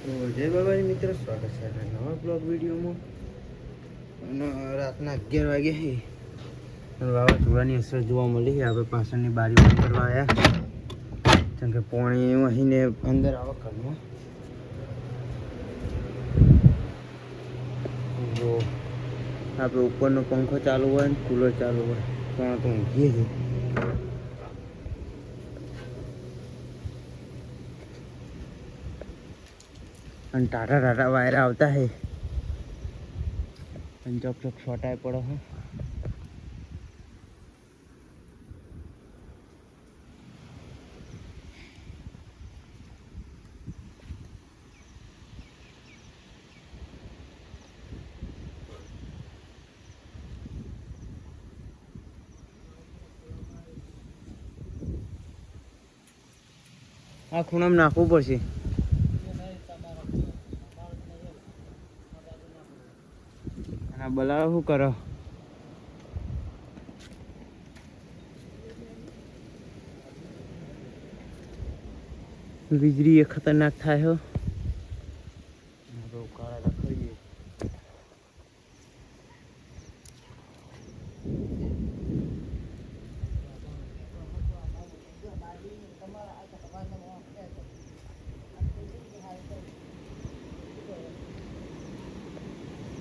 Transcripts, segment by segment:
તો જય બાબાજી મિત્રો, સ્વાગત છે આપણા નવા બ્લોગ વિડીયોમાં. અને રાતના 11 વાગે છે અને વાવાઝોડાની અસર જોવા મળી છે. આપણે પાછળની બારી બંધ કરવા આવ્યા કેમ કે પાણી અહીંને અંદર આવે ઘરમાં. જો આપણે ઉપરનો પંખો ચાલુ હોય ને કૂલર ચાલુ હોય પણ તો ઊંઘીએ છીએ. અને ટાટા ટાટા વાયરા આવતા હે અને ચોક ચોક છોટાય પડો હે. આ ખૂણામાં નાખવું પડશે. અને બોલાવો શું કરો? વીજળી એ ખતરનાક થાય હો. કાળા રખાઈએ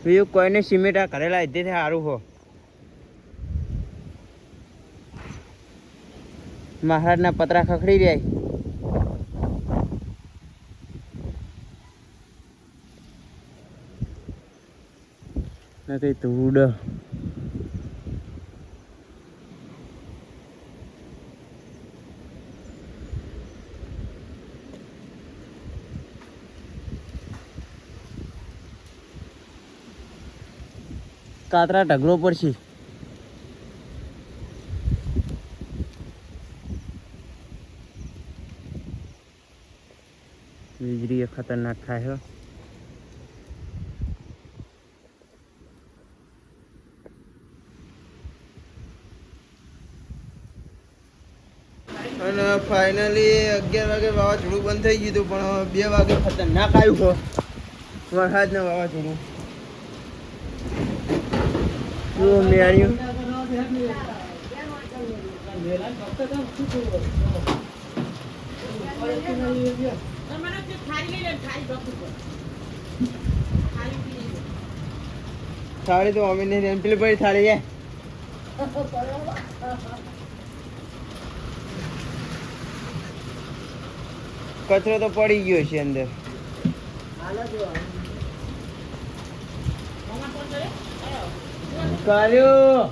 બીજું કોઈને સિમેન્ટ આ કરેલા લીધે સારું હો. મહારાજના પતરા ખખડી જાય. નથી ધૂળ કાતરા ઢગલો પડશે. વીજળી એ ખતરનાક થાય હો. અને ફાઇનલી 11 વાગે વાવાઝોડું બંધ થઈ ગયું હતું પણ 2 વાગે ખતરનાક આવ્યું હો વરસાદનું વાવાઝોડું. શું મેળ્યું? થાળી તો અમે નહીં પેલી પડી થાળી છે. કચરો તો પડી ગયો છે અંદર. કાલ્યો